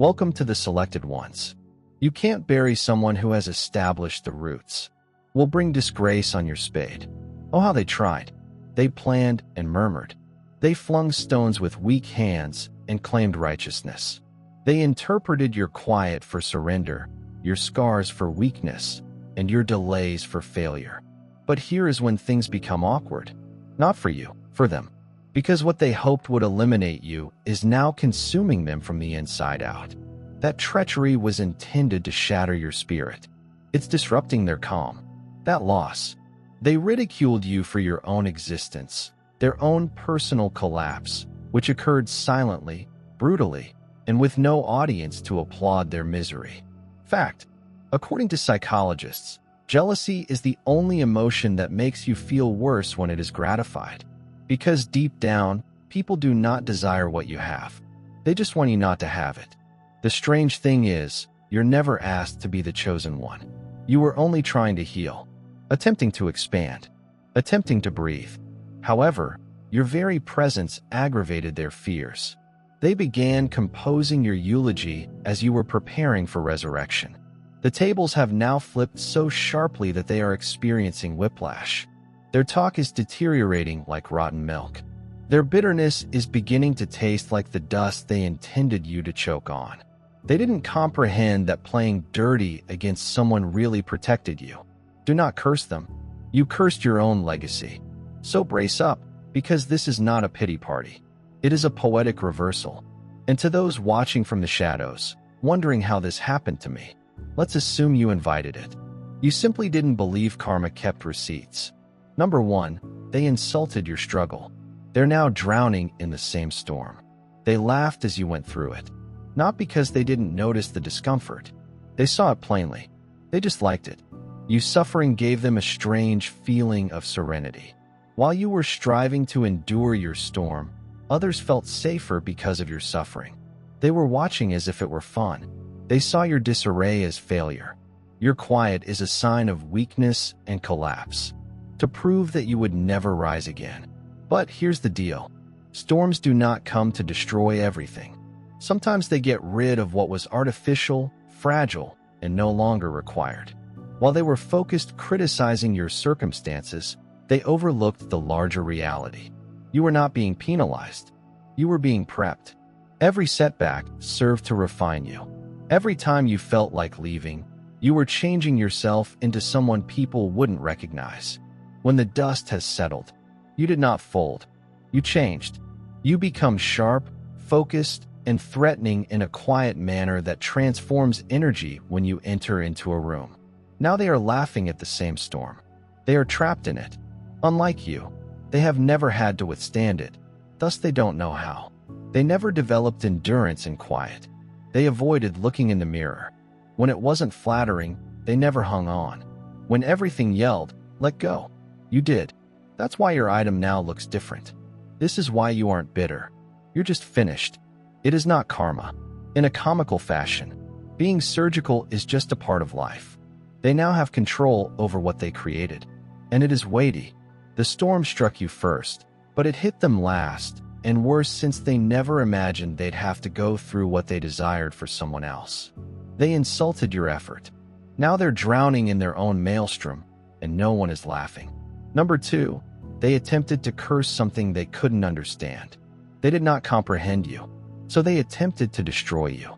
Welcome to the selected ones. You can't bury someone who has established the roots. Will bring disgrace on your spade. Oh, how they tried. They planned and murmured. They flung stones with weak hands and claimed righteousness. They interpreted your quiet for surrender, your scars for weakness, and your delays for failure. But here is when things become awkward. Not for you, for them. Because what they hoped would eliminate you is now consuming them from the inside out. That treachery was intended to shatter your spirit. It's disrupting their calm. That loss. They ridiculed you for your own existence, their own personal collapse, which occurred silently, brutally, and with no audience to applaud their misery. Fact. According to psychologists, jealousy is the only emotion that makes you feel worse when it is gratified. Because deep down, people do not desire what you have. They just want you not to have it. The strange thing is, you're never asked to be the chosen one. You were only trying to heal, attempting to expand, attempting to breathe. However, your very presence aggravated their fears. They began composing your eulogy as you were preparing for resurrection. The tables have now flipped so sharply that they are experiencing whiplash. Their talk is deteriorating like rotten milk. Their bitterness is beginning to taste like the dust they intended you to choke on. They didn't comprehend that playing dirty against someone really protected you. Do not curse them. You cursed your own legacy. So brace up, because this is not a pity party. It is a poetic reversal. And to those watching from the shadows, wondering how this happened to me, let's assume you invited it. You simply didn't believe karma kept receipts. Number 1, they insulted your struggle. They're now drowning in the same storm. They laughed as you went through it. Not because they didn't notice the discomfort. They saw it plainly. They just liked it. You suffering gave them a strange feeling of serenity. While you were striving to endure your storm, others felt safer because of your suffering. They were watching as if it were fun. They saw your disarray as failure. Your quiet is a sign of weakness and collapse, to prove that you would never rise again. But here's the deal. Storms do not come to destroy everything. Sometimes they get rid of what was artificial, fragile, and no longer required. While they were focused criticizing your circumstances, they overlooked the larger reality. You were not being penalized. You were being prepped. Every setback served to refine you. Every time you felt like leaving, you were changing yourself into someone people wouldn't recognize. When the dust has settled, you did not fold. You changed. You become sharp, focused, and threatening in a quiet manner that transforms energy when you enter into a room. Now they are laughing at the same storm. They are trapped in it. Unlike you, they have never had to withstand it, thus they don't know how. They never developed endurance in quiet. They avoided looking in the mirror. When it wasn't flattering, they never hung on. When everything yelled, let go. You did. That's why your item now looks different. This is why you aren't bitter. You're just finished. It is not karma. In a comical fashion, being surgical is just a part of life. They now have control over what they created. And it is weighty. The storm struck you first, but it hit them last, and worse since they never imagined they'd have to go through what they desired for someone else. They insulted your effort. Now they're drowning in their own maelstrom, and no one is laughing. Number 2, they attempted to curse something they couldn't understand. They did not comprehend you, so they attempted to destroy you.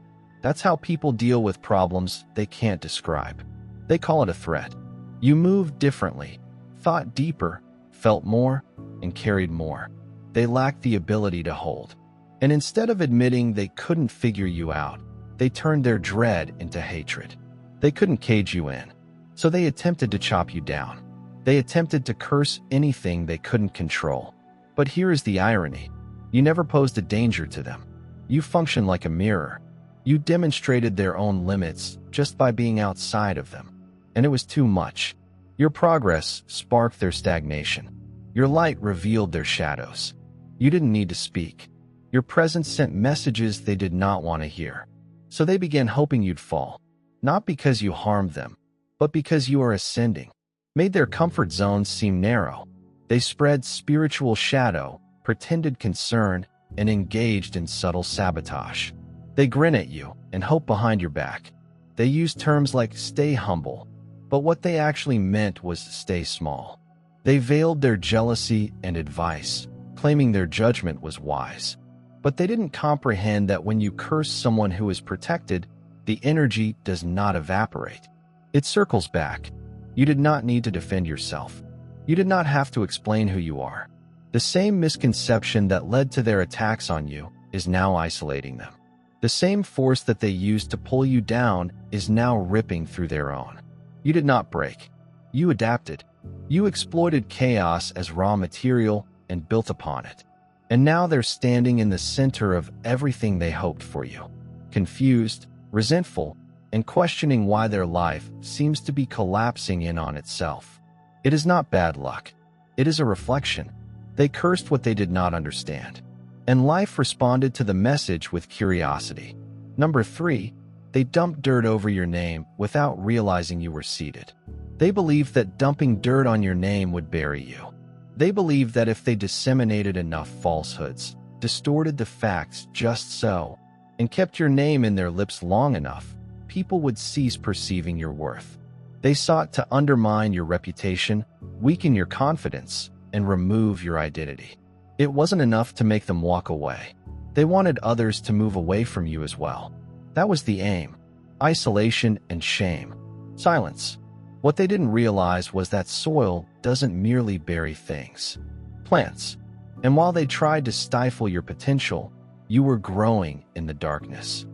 That's how people deal with problems they can't describe. They call it a threat. You moved differently, thought deeper, felt more, and carried more. They lacked the ability to hold. And instead of admitting they couldn't figure you out, they turned their dread into hatred. They couldn't cage you in, so they attempted to chop you down. They attempted to curse anything they couldn't control. But here is the irony. You never posed a danger to them. You functioned like a mirror. You demonstrated their own limits just by being outside of them. And it was too much. Your progress sparked their stagnation. Your light revealed their shadows. You didn't need to speak. Your presence sent messages they did not want to hear. So they began hoping you'd fall. Not because you harmed them, but because you are ascending. Made their comfort zones seem narrow. They spread spiritual shadow, pretended concern, and engaged in subtle sabotage. They grin at you and hope behind your back. They use terms like stay humble, but what they actually meant was stay small. They veiled their jealousy and advice, claiming their judgment was wise. But they didn't comprehend that when you curse someone who is protected, the energy does not evaporate. It circles back. You did not need to defend yourself. You did not have to explain who you are. The same misconception that led to their attacks on you is now isolating them. The same force that they used to pull you down is now ripping through their own. You did not break. You adapted. You exploited chaos as raw material and built upon it. And now they're standing in the center of everything they hoped for you. Confused, resentful, and questioning why their life seems to be collapsing in on itself. It is not bad luck. It is a reflection. They cursed what they did not understand. And life responded to the message with curiosity. Number 3, they dumped dirt over your name without realizing you were seated. They believed that dumping dirt on your name would bury you. They believed that if they disseminated enough falsehoods, distorted the facts just so, and kept your name in their lips long enough, people would cease perceiving your worth. They sought to undermine your reputation, weaken your confidence, and remove your identity. It wasn't enough to make them walk away. They wanted others to move away from you as well. That was the aim. Isolation and shame. Silence. What they didn't realize was that soil doesn't merely bury things. Plants. And while they tried to stifle your potential, you were growing in the darkness.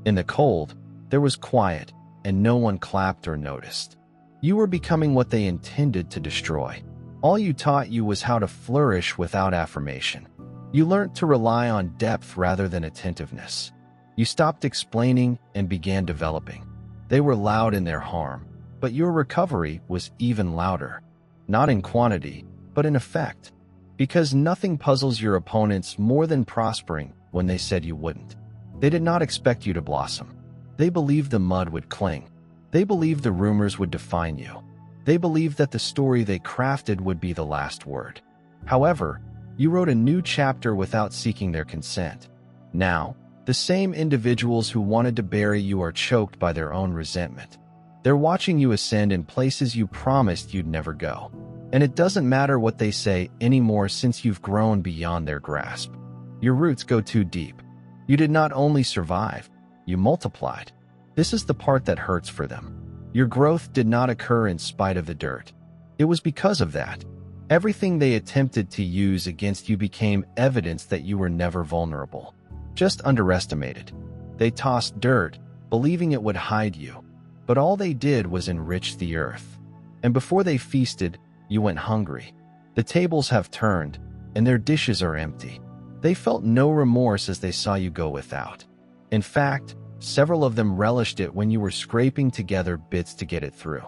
In the cold, there was quiet, and no one clapped or noticed. You were becoming what they intended to destroy. All you taught you was how to flourish without affirmation. You learned to rely on depth rather than attentiveness. You stopped explaining and began developing. They were loud in their harm, but your recovery was even louder. Not in quantity, but in effect. Because nothing puzzles your opponents more than prospering when they said you wouldn't. They did not expect you to blossom. They believed the mud would cling. They believed the rumors would define you. They believed that the story they crafted would be the last word. However, you wrote a new chapter without seeking their consent. Now, the same individuals who wanted to bury you are choked by their own resentment. They're watching you ascend in places you promised you'd never go. And it doesn't matter what they say anymore since you've grown beyond their grasp. Your roots go too deep. You did not only survive, you multiplied. This is the part that hurts for them. Your growth did not occur in spite of the dirt. It was because of that. Everything they attempted to use against you became evidence that you were never vulnerable. Just underestimated. They tossed dirt, believing it would hide you. But all they did was enrich the earth. And before they feasted, you went hungry. The tables have turned, and their dishes are empty. They felt no remorse as they saw you go without. In fact, several of them relished it when you were scraping together bits to get it through.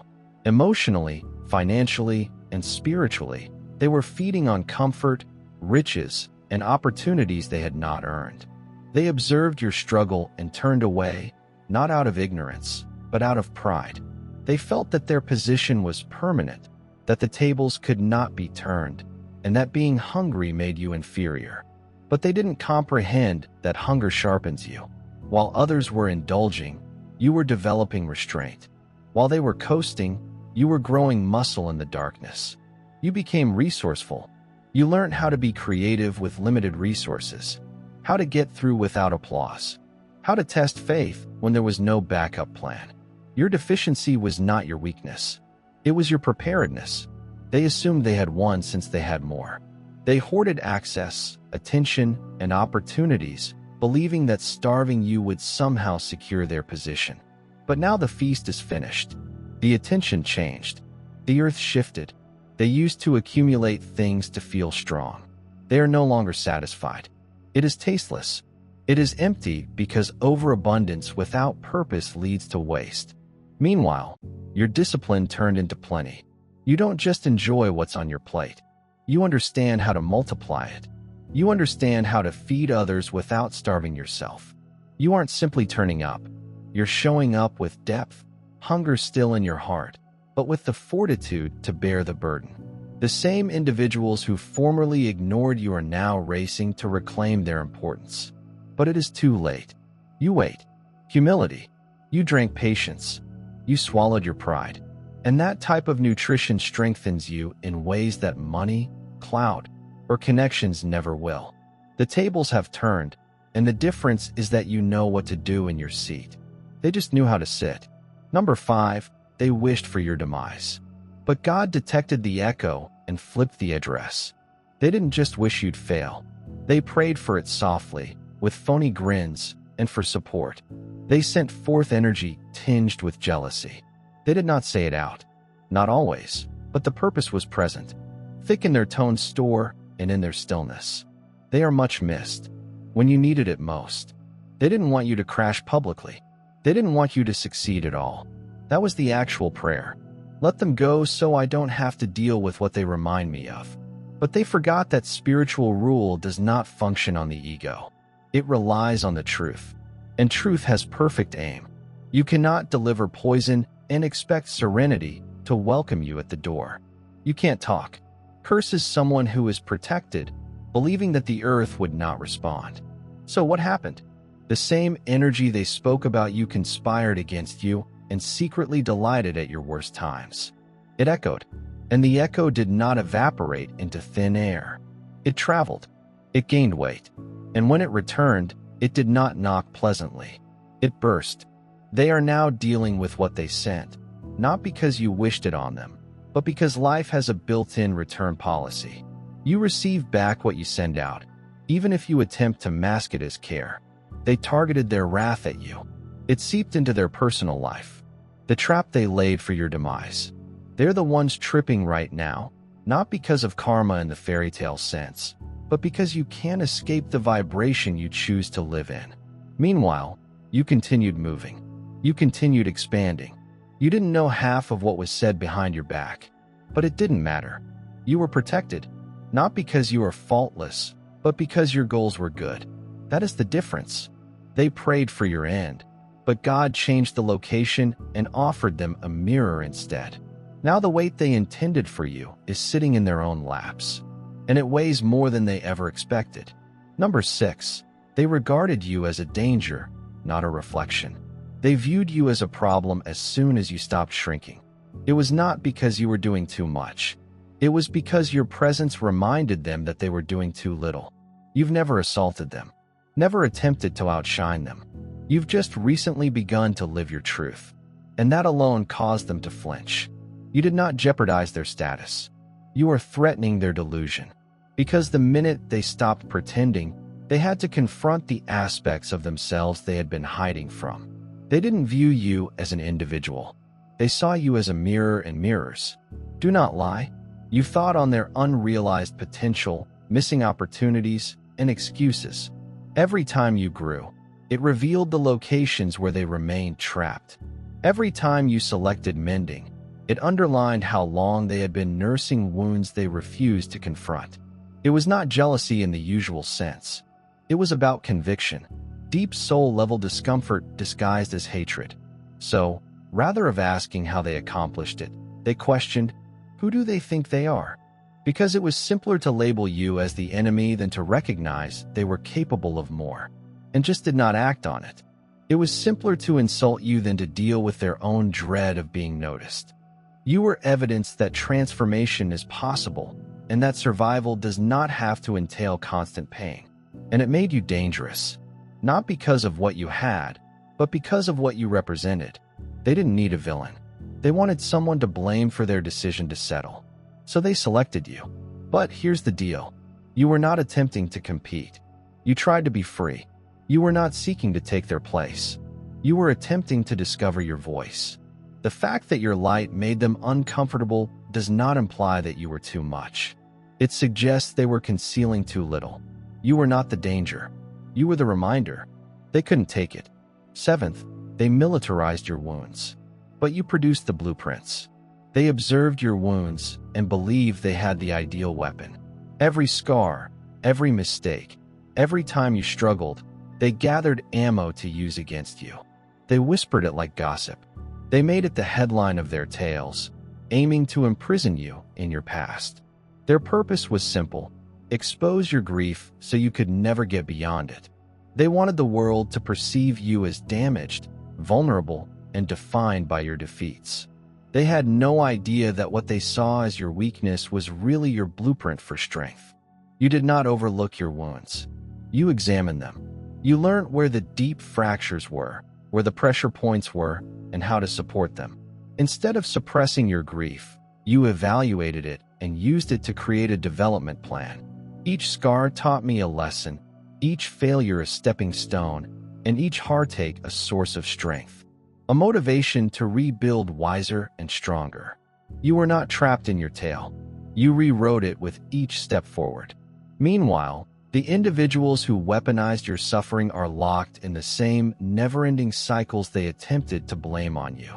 Emotionally, financially, and spiritually, they were feeding on comfort, riches, and opportunities they had not earned. They observed your struggle and turned away, not out of ignorance, but out of pride. They felt that their position was permanent, that the tables could not be turned, and that being hungry made you inferior. But they didn't comprehend that hunger sharpens you. While others were indulging, you were developing restraint. While they were coasting, you were growing muscle in the darkness. You became resourceful. You learned how to be creative with limited resources, how to get through without applause, how to test faith when there was no backup plan. Your deficiency was not your weakness. It was your preparedness. They assumed they had won since they had more. They hoarded access, attention, and opportunities, believing that starving you would somehow secure their position. But now the feast is finished. The attention changed. The earth shifted. They used to accumulate things to feel strong. They are no longer satisfied. It is tasteless. It is empty because overabundance without purpose leads to waste. Meanwhile, your discipline turned into plenty. You don't just enjoy what's on your plate. You understand how to multiply it. You understand how to feed others without starving yourself. You aren't simply turning up. You're showing up with depth, hunger still in your heart, but with the fortitude to bear the burden. The same individuals who formerly ignored you are now racing to reclaim their importance. But it is too late. You wait. Humility. You drank patience. You swallowed your pride. And that type of nutrition strengthens you in ways that money, clout, or connections never will. The tables have turned, and the difference is that you know what to do in your seat. They just knew how to sit. Number 5, they wished for your demise. But God detected the echo and flipped the address. They didn't just wish you'd fail. They prayed for it softly, with phony grins, and for support. They sent forth energy tinged with jealousy. They did not say it out. Not always, but the purpose was present, thick in their tone store and in their stillness. They are much missed. When you needed it most. They didn't want you to crash publicly. They didn't want you to succeed at all. That was the actual prayer. Let them go so I don't have to deal with what they remind me of. But they forgot that spiritual rule does not function on the ego. It relies on the truth. And truth has perfect aim. You cannot deliver poison and expect serenity to welcome you at the door. You can't talk. Curses someone who is protected, believing that the earth would not respond. So what happened? The same energy they spoke about you conspired against you and secretly delighted at your worst times. It echoed, and the echo did not evaporate into thin air. It traveled. It gained weight. And when it returned, it did not knock pleasantly. It burst. They are now dealing with what they sent, not because you wished it on them, but because life has a built-in return policy. You receive back what you send out, even if you attempt to mask it as care. They targeted their wrath at you. It seeped into their personal life. The trap they laid for your demise. They're the ones tripping right now, not because of karma in the fairy tale sense, but because you can't escape the vibration you choose to live in. Meanwhile, you continued moving. You continued expanding. You didn't know half of what was said behind your back, but it didn't matter. You were protected, not because you were faultless, but because your goals were good. That is the difference. They prayed for your end, but God changed the location and offered them a mirror instead. Now the weight they intended for you is sitting in their own laps, and it weighs more than they ever expected. Number 6, they regarded you as a danger, not a reflection. They viewed you as a problem as soon as you stopped shrinking. It was not because you were doing too much. It was because your presence reminded them that they were doing too little. You've never assaulted them, never attempted to outshine them. You've just recently begun to live your truth, and that alone caused them to flinch. You did not jeopardize their status. You are threatening their delusion, because the minute they stopped pretending, they had to confront the aspects of themselves they had been hiding from. They didn't view you as an individual. They saw you as a mirror and mirrors. Do not lie. You thought on their unrealized potential, missing opportunities, and excuses. Every time you grew, it revealed the locations where they remained trapped. Every time you selected mending, it underlined how long they had been nursing wounds they refused to confront. It was not jealousy in the usual sense. It was about conviction, deep soul-level discomfort disguised as hatred. So, rather of asking how they accomplished it, they questioned, who do they think they are? Because it was simpler to label you as the enemy than to recognize they were capable of more, and just did not act on it. It was simpler to insult you than to deal with their own dread of being noticed. You were evidence that transformation is possible, and that survival does not have to entail constant pain. And it made you dangerous, not because of what you had, but because of what you represented. They didn't need a villain. They wanted someone to blame for their decision to settle. So they selected you. But here's the deal. You were not attempting to compete. You tried to be free. You were not seeking to take their place. You were attempting to discover your voice. The fact that your light made them uncomfortable does not imply that you were too much. It suggests they were concealing too little. You were not the danger. You were the reminder. They couldn't take it. 7th, they militarized your wounds. But you produced the blueprints. They observed your wounds and believed they had the ideal weapon. Every scar, every mistake, every time you struggled, they gathered ammo to use against you. They whispered it like gossip. They made it the headline of their tales, aiming to imprison you in your past. Their purpose was simple: expose your grief so you could never get beyond it. They wanted the world to perceive you as damaged, vulnerable, and defined by your defeats. They had no idea that what they saw as your weakness was really your blueprint for strength. You did not overlook your wounds. You examined them. You learned where the deep fractures were, where the pressure points were, and how to support them. Instead of suppressing your grief, you evaluated it and used it to create a development plan. Each scar taught me a lesson, each failure a stepping stone, and each heartache a source of strength. A motivation to rebuild wiser and stronger. You were not trapped in your tale. You rewrote it with each step forward. Meanwhile, the individuals who weaponized your suffering are locked in the same never-ending cycles they attempted to blame on you.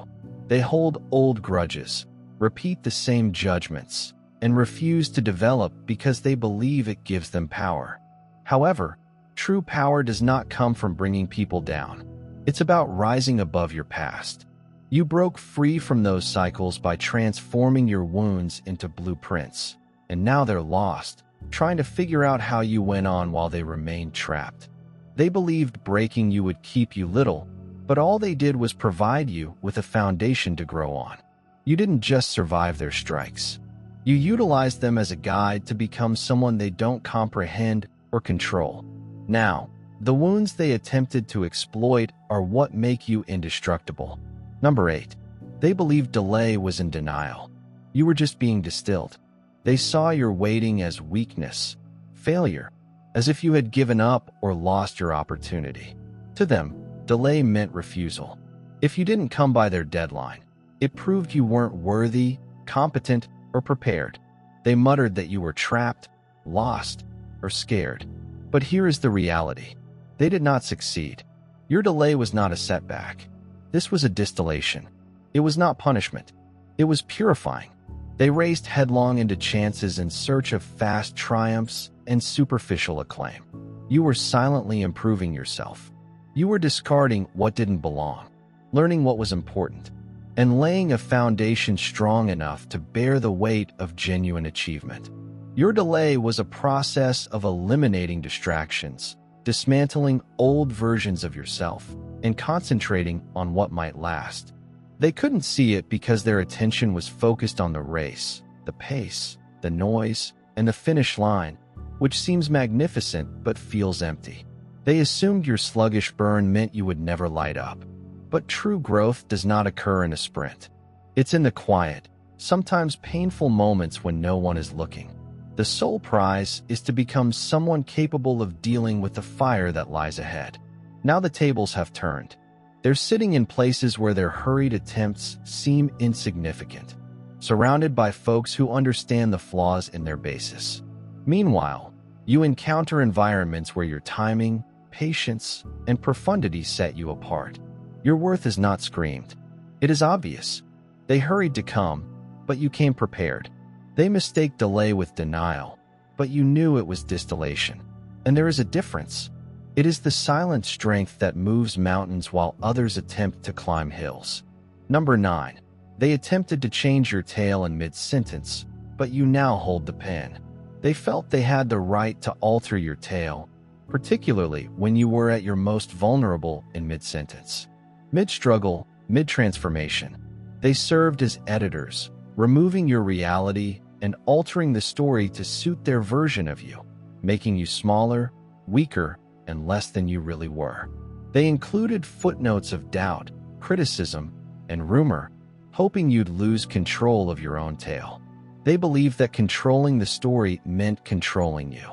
They hold old grudges, repeat the same judgments, and refuse to develop because they believe it gives them power. However, true power does not come from bringing people down. It's about rising above your past. You broke free from those cycles by transforming your wounds into blueprints, and now they're lost, trying to figure out how you went on while they remained trapped. They believed breaking you would keep you little, but all they did was provide you with a foundation to grow on. You didn't just survive their strikes. You utilized them as a guide to become someone they don't comprehend or control. Now, the wounds they attempted to exploit are what make you indestructible. Number 8. They believed delay was in denial. You were just being distilled. They saw your waiting as weakness, failure, as if you had given up or lost your opportunity. To them, delay meant refusal. If you didn't come by their deadline, it proved you weren't worthy, competent, or prepared. They muttered that you were trapped, lost, or scared. But here is the reality. They did not succeed. Your delay was not a setback. This was a distillation. It was not punishment. It was purifying. They raced headlong into chances in search of fast triumphs and superficial acclaim. You were silently improving yourself. You were discarding what didn't belong, learning what was important, and laying a foundation strong enough to bear the weight of genuine achievement. Your delay was a process of eliminating distractions, dismantling old versions of yourself, and concentrating on what might last. They couldn't see it because their attention was focused on the race, the pace, the noise, and the finish line, which seems magnificent but feels empty. They assumed your sluggish burn meant you would never light up. But true growth does not occur in a sprint. It's in the quiet, sometimes painful moments when no one is looking. The sole prize is to become someone capable of dealing with the fire that lies ahead. Now the tables have turned. They're sitting in places where their hurried attempts seem insignificant, surrounded by folks who understand the flaws in their basis. Meanwhile, you encounter environments where your timing, patience, and profundity set you apart. Your worth is not screamed. It is obvious. They hurried to come, but you came prepared. They mistake delay with denial, but you knew it was distillation. And there is a difference. It is the silent strength that moves mountains while others attempt to climb hills. Number 9. They attempted to change your tale in mid-sentence, but you now hold the pen. They felt they had the right to alter your tale, particularly when you were at your most vulnerable in mid-sentence. Mid-struggle, mid-transformation. They served as editors, removing your reality and altering the story to suit their version of you, making you smaller, weaker, and less than you really were. They included footnotes of doubt, criticism, and rumor, hoping you'd lose control of your own tale. They believed that controlling the story meant controlling you.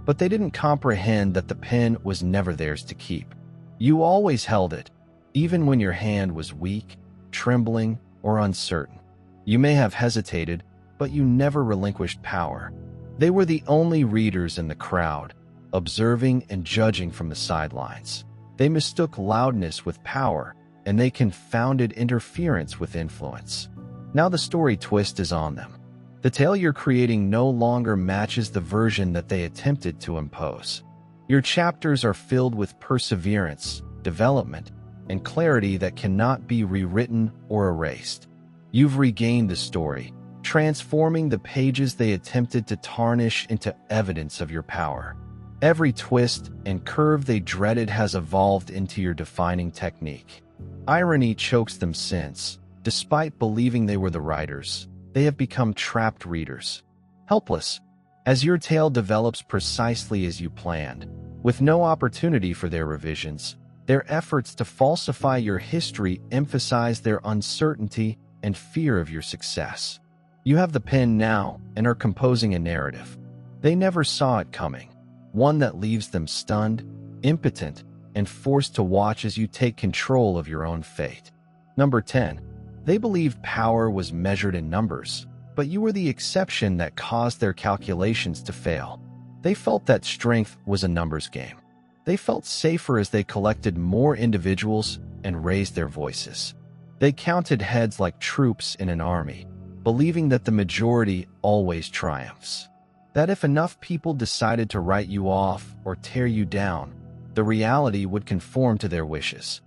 But they didn't comprehend that the pen was never theirs to keep. You always held it, even when your hand was weak, trembling, or uncertain. You may have hesitated, but you never relinquished power. They were the only readers in the crowd, observing and judging from the sidelines. They mistook loudness with power, and they confounded interference with influence. Now the story twist is on them. The tale you're creating no longer matches the version that they attempted to impose. Your chapters are filled with perseverance, development, and clarity that cannot be rewritten or erased. You've regained the story, transforming the pages they attempted to tarnish into evidence of your power. Every twist and curve they dreaded has evolved into your defining technique. Irony chokes them since, despite believing they were the writers, they have become trapped readers. Helpless, as your tale develops precisely as you planned, with no opportunity for their revisions. Their efforts to falsify your history emphasize their uncertainty and fear of your success. You have the pen now and are composing a narrative. They never saw it coming, one that leaves them stunned, impotent, and forced to watch as you take control of your own fate. Number 10. They believed power was measured in numbers, but you were the exception that caused their calculations to fail. They felt that strength was a numbers game. They felt safer as they collected more individuals and raised their voices. They counted heads like troops in an army, believing that the majority always triumphs. That if enough people decided to write you off or tear you down, the reality would conform to their wishes.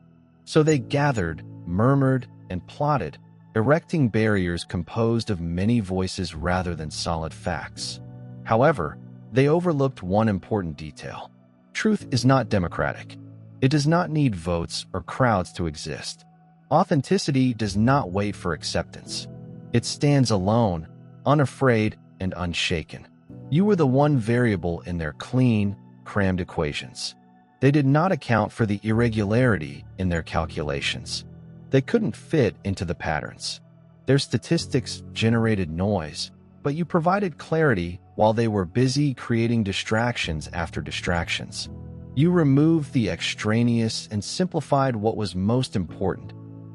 So they gathered, murmured, and plotted, erecting barriers composed of many voices rather than solid facts. However, they overlooked one important detail. Truth is not democratic. It does not need votes or crowds to exist. Authenticity does not wait for acceptance. It stands alone, unafraid, and unshaken. You were the one variable in their clean, crammed equations. They did not account for the irregularity in their calculations. They couldn't fit into the patterns. Their statistics generated noise, but you provided clarity while they were busy creating distractions after distractions. You removed the extraneous and simplified what was most important,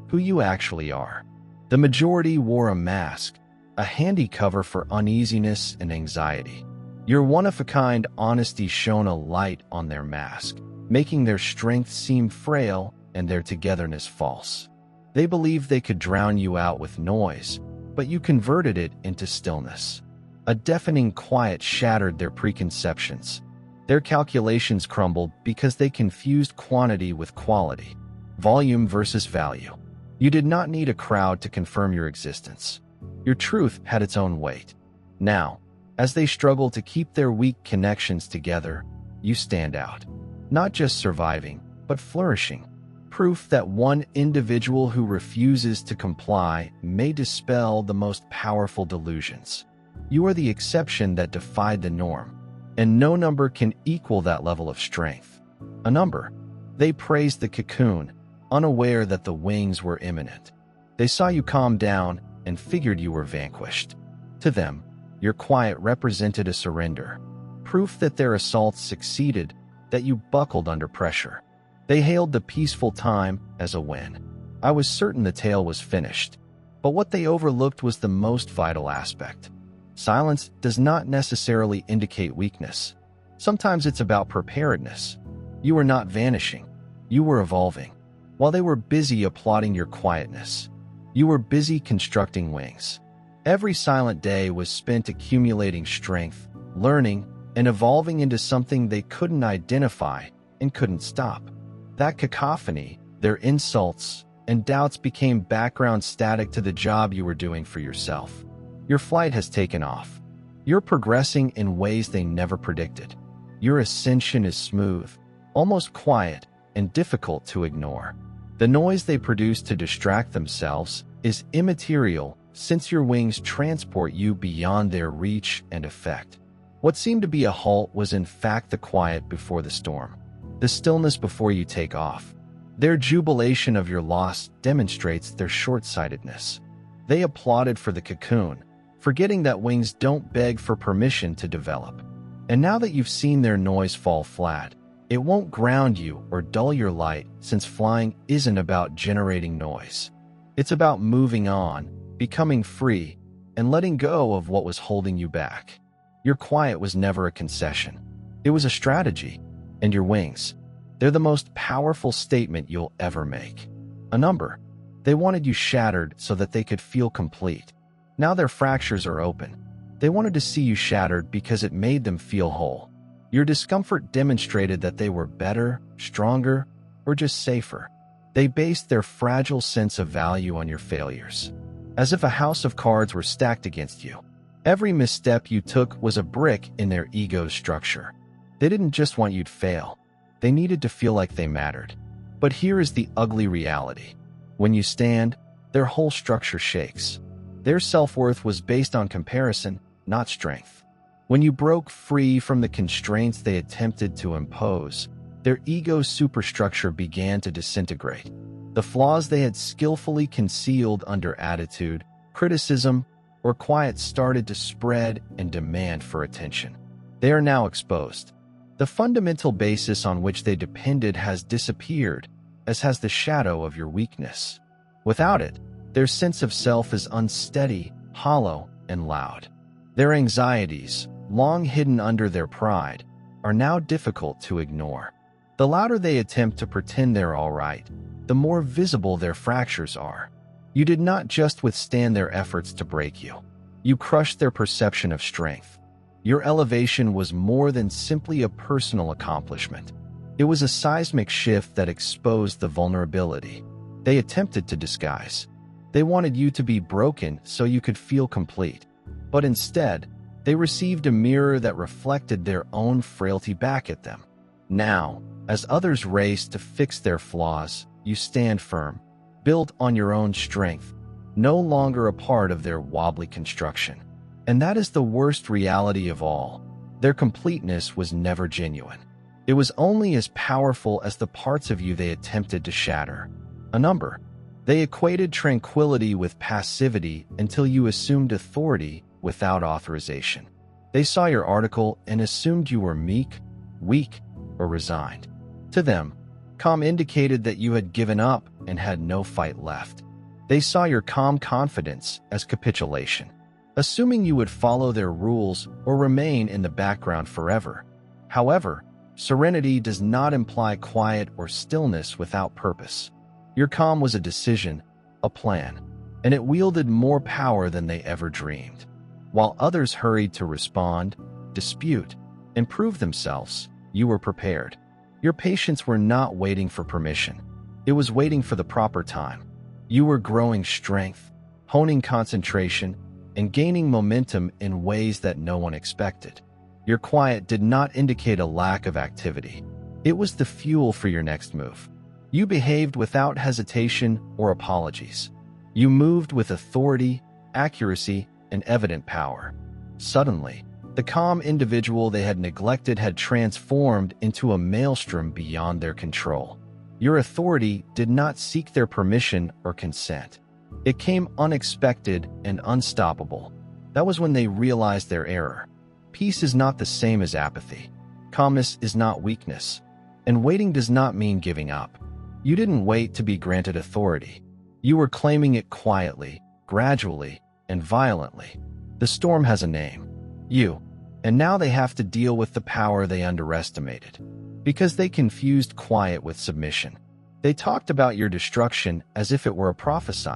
who you actually are. The majority wore a mask, a handy cover for uneasiness and anxiety. Your one-of-a-kind honesty shone a light on their mask, making their strength seem frail and their togetherness false. They believed they could drown you out with noise, but you converted it into stillness. A deafening quiet shattered their preconceptions. Their calculations crumbled because they confused quantity with quality, volume versus value. You did not need a crowd to confirm your existence. Your truth had its own weight. Now, as they struggle to keep their weak connections together, you stand out. Not just surviving, but flourishing. Proof that one individual who refuses to comply may dispel the most powerful delusions. You are the exception that defied the norm, and no number can equal that level of strength. A number. They praised the cocoon, unaware that the wings were imminent. They saw you calm down and figured you were vanquished. To them, your quiet represented a surrender, proof that their assaults succeeded, that you buckled under pressure. They hailed the peaceful time as a win. I was certain the tale was finished, but what they overlooked was the most vital aspect. Silence does not necessarily indicate weakness. Sometimes it's about preparedness. You were not vanishing. You were evolving. While they were busy applauding your quietness, you were busy constructing wings. Every silent day was spent accumulating strength, learning, and evolving into something they couldn't identify and couldn't stop. That cacophony, their insults, and doubts became background static to the job you were doing for yourself. Your flight has taken off. You're progressing in ways they never predicted. Your ascension is smooth, almost quiet, and difficult to ignore. The noise they produce to distract themselves is immaterial since your wings transport you beyond their reach and effect. What seemed to be a halt was in fact the quiet before the storm, the stillness before you take off. Their jubilation of your loss demonstrates their short-sightedness. They applauded for the cocoon, forgetting that wings don't beg for permission to develop. And now that you've seen their noise fall flat, it won't ground you or dull your light, since flying isn't about generating noise. It's about moving on, becoming free, and letting go of what was holding you back. Your quiet was never a concession. It was a strategy. And your wings, they're the most powerful statement you'll ever make. A number. They wanted you shattered so that they could feel complete. Now their fractures are open. They wanted to see you shattered because it made them feel whole. Your discomfort demonstrated that they were better, stronger, or just safer. They based their fragile sense of value on your failures, as if a house of cards were stacked against you. Every misstep you took was a brick in their ego's structure. They didn't just want you to fail. They needed to feel like they mattered. But here is the ugly reality. When you stand, their whole structure shakes. Their self-worth was based on comparison, not strength. When you broke free from the constraints they attempted to impose, their ego superstructure began to disintegrate. The flaws they had skillfully concealed under attitude, criticism, or quiet started to spread and demand for attention. They are now exposed. The fundamental basis on which they depended has disappeared, as has the shadow of your weakness. Without it, their sense of self is unsteady, hollow, and loud. Their anxieties, long hidden under their pride, are now difficult to ignore. The louder they attempt to pretend they're all right, the more visible their fractures are. You did not just withstand their efforts to break you. You crushed their perception of strength. Your elevation was more than simply a personal accomplishment. It was a seismic shift that exposed the vulnerability they attempted to disguise. They wanted you to be broken so you could feel complete. But instead, they received a mirror that reflected their own frailty back at them. Now, as others race to fix their flaws, you stand firm, built on your own strength, no longer a part of their wobbly construction. And that is the worst reality of all. Their completeness was never genuine. It was only as powerful as the parts of you they attempted to shatter. A number. They equated tranquility with passivity until you assumed authority without authorization. They saw your article and assumed you were meek, weak, or resigned. To them, calm indicated that you had given up and had no fight left. They saw your calm confidence as capitulation, assuming you would follow their rules or remain in the background forever. However, serenity does not imply quiet or stillness without purpose. Your calm was a decision, a plan, and it wielded more power than they ever dreamed. While others hurried to respond, dispute, and prove themselves, you were prepared. Your patience were not waiting for permission. It was waiting for the proper time. You were growing strength, honing concentration, and gaining momentum in ways that no one expected. Your quiet did not indicate a lack of activity. It was the fuel for your next move. You behaved without hesitation or apologies. You moved with authority, accuracy, and evident power. Suddenly, the calm individual they had neglected had transformed into a maelstrom beyond their control. Your authority did not seek their permission or consent. It came unexpected and unstoppable. That was when they realized their error. Peace is not the same as apathy. Calmness is not weakness. And waiting does not mean giving up. You didn't wait to be granted authority. You were claiming it quietly, gradually, and violently. The storm has a name. You. And now they have to deal with the power they underestimated. Because they confused quiet with submission. They talked about your destruction as if it were a prophecy.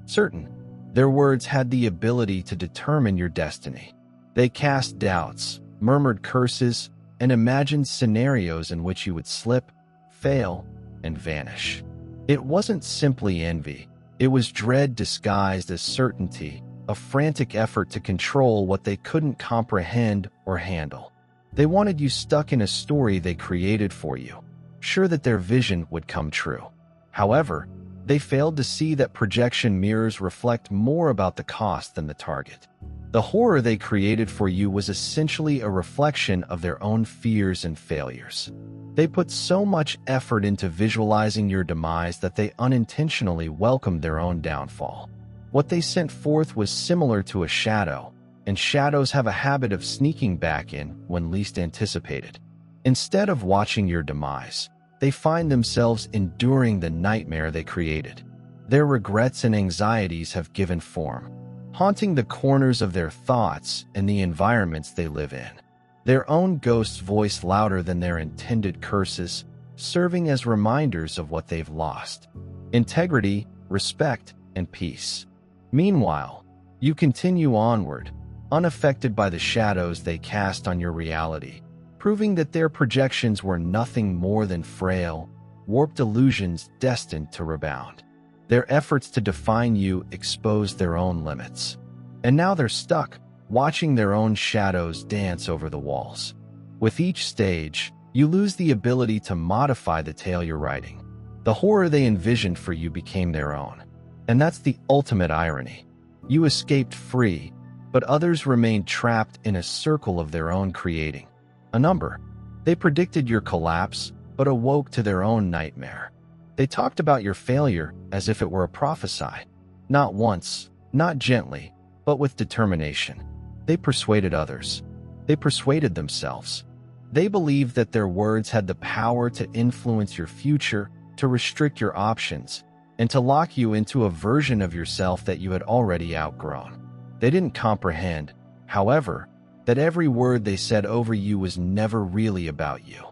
Certain, their words had the ability to determine your destiny. They cast doubts, murmured curses, and imagined scenarios in which you would slip, fail, and vanish. It wasn't simply envy. It was dread disguised as certainty, a frantic effort to control what they couldn't comprehend or handle. They wanted you stuck in a story they created for you, sure that their vision would come true. However, they failed to see that projection mirrors reflect more about the cost than the target. The horror they created for you was essentially a reflection of their own fears and failures. They put so much effort into visualizing your demise that they unintentionally welcomed their own downfall. What they sent forth was similar to a shadow, and shadows have a habit of sneaking back in when least anticipated. Instead of watching your demise, they find themselves enduring the nightmare they created. Their regrets and anxieties have given form, haunting the corners of their thoughts and the environments they live in. Their own ghosts voice louder than their intended curses, serving as reminders of what they've lost: integrity, respect, and peace. Meanwhile, you continue onward, unaffected by the shadows they cast on your reality, proving that their projections were nothing more than frail, warped illusions destined to rebound. Their efforts to define you exposed their own limits. And now they're stuck, watching their own shadows dance over the walls. With each stage, you lose the ability to modify the tale you're writing. The horror they envisioned for you became their own. And that's the ultimate irony. You escaped free, but others remained trapped in a circle of their own creating. A number. They predicted your collapse, but awoke to their own nightmare. They talked about your failure as if it were a prophecy. Not once, not gently, but with determination. They persuaded others. They persuaded themselves. They believed that their words had the power to influence your future, to restrict your options, and to lock you into a version of yourself that you had already outgrown. They didn't comprehend, however, that every word they said over you was never really about you.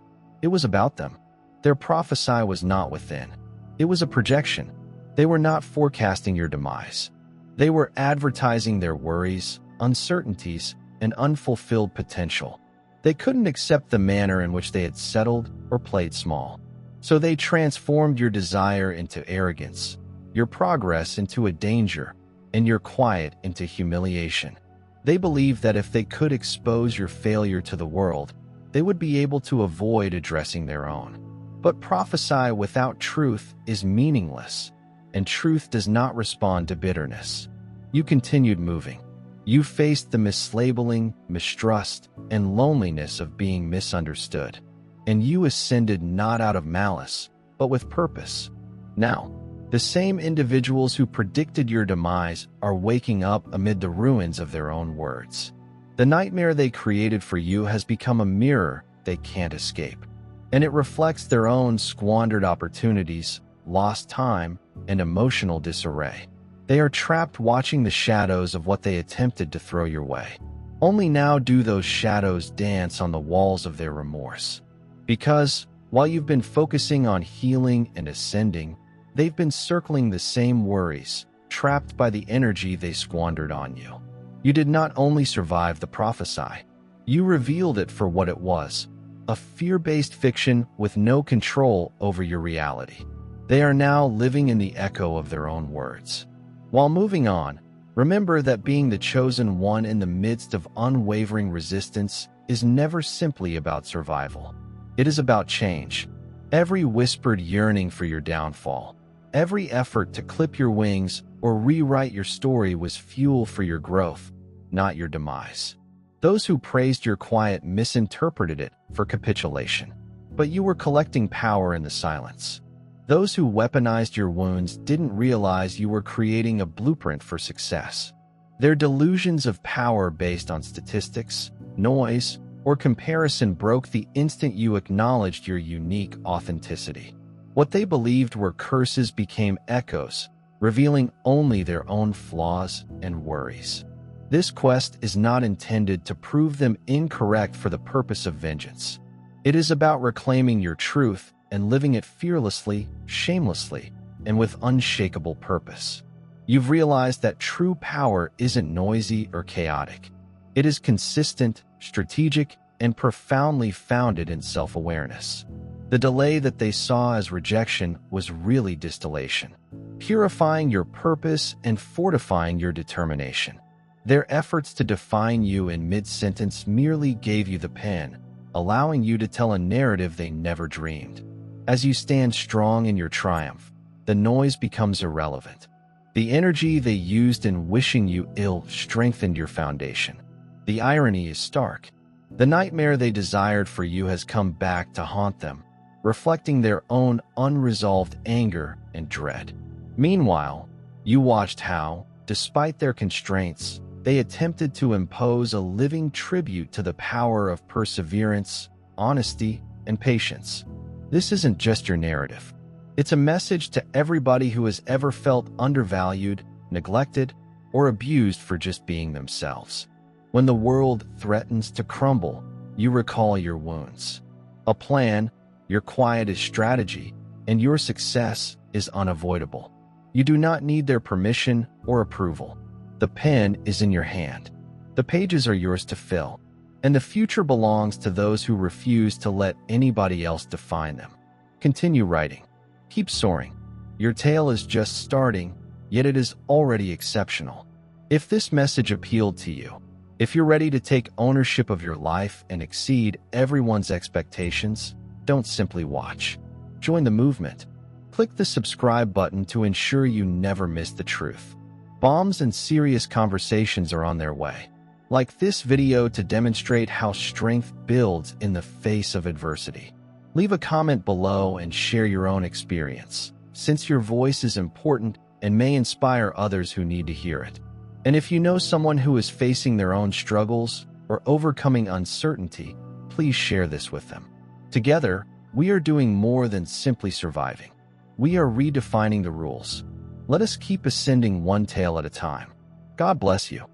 It was about them. Their prophecy was not within. It was a projection. They were not forecasting your demise. They were advertising their worries, uncertainties, and unfulfilled potential. They couldn't accept the manner in which they had settled or played small. So they transformed your desire into arrogance, your progress into a danger, and your quiet into humiliation. They believed that if they could expose your failure to the world, they would be able to avoid addressing their own. But prophecy without truth is meaningless, and truth does not respond to bitterness. You continued moving. You faced the mislabeling, mistrust, and loneliness of being misunderstood. And you ascended not out of malice, but with purpose. Now, the same individuals who predicted your demise are waking up amid the ruins of their own words. The nightmare they created for you has become a mirror they can't escape, and it reflects their own squandered opportunities, lost time, and emotional disarray. They are trapped watching the shadows of what they attempted to throw your way. Only now do those shadows dance on the walls of their remorse. Because, while you've been focusing on healing and ascending, they've been circling the same worries, trapped by the energy they squandered on you. You did not only survive the prophecy, you revealed it for what it was, a fear-based fiction with no control over your reality. They are now living in the echo of their own words. While moving on, remember that being the chosen one in the midst of unwavering resistance is never simply about survival. It is about change. Every whispered yearning for your downfall, every effort to clip your wings or rewrite your story was fuel for your growth, not your demise. Those who praised your quiet misinterpreted it for capitulation, but you were collecting power in the silence. Those who weaponized your wounds didn't realize you were creating a blueprint for success. Their delusions of power based on statistics, noise, or comparison broke the instant you acknowledged your unique authenticity. What they believed were curses became echoes, revealing only their own flaws and worries. This quest is not intended to prove them incorrect for the purpose of vengeance. It is about reclaiming your truth and living it fearlessly, shamelessly, and with unshakable purpose. You've realized that true power isn't noisy or chaotic. It is consistent, strategic, and profoundly founded in self-awareness. The delay that they saw as rejection was really distillation, purifying your purpose and fortifying your determination. Their efforts to define you in mid-sentence merely gave you the pen, allowing you to tell a narrative they never dreamed. As you stand strong in your triumph, the noise becomes irrelevant. The energy they used in wishing you ill strengthened your foundation. The irony is stark. The nightmare they desired for you has come back to haunt them, reflecting their own unresolved anger and dread. Meanwhile, you watched how, despite their constraints, they attempted to impose a living tribute to the power of perseverance, honesty, and patience. This isn't just your narrative. It's a message to everybody who has ever felt undervalued, neglected, or abused for just being themselves. When the world threatens to crumble, you recall your wounds. A plan, your quiet is strategy, and your success is unavoidable. You do not need their permission or approval. The pen is in your hand. The pages are yours to fill, and the future belongs to those who refuse to let anybody else define them. Continue writing. Keep soaring. Your tale is just starting, yet it is already exceptional. If this message appealed to you, If you're ready to take ownership of your life and exceed everyone's expectations, don't simply watch. Join the movement. Click the subscribe button to ensure you never miss the truth. Bombs and serious conversations are on their way. Like this video to demonstrate how strength builds in the face of adversity. Leave a comment below and share your own experience, since your voice is important and may inspire others who need to hear it. And if you know someone who is facing their own struggles or overcoming uncertainty, please share this with them. Together, we are doing more than simply surviving. We are redefining the rules. Let us keep ascending one tale at a time. God bless you.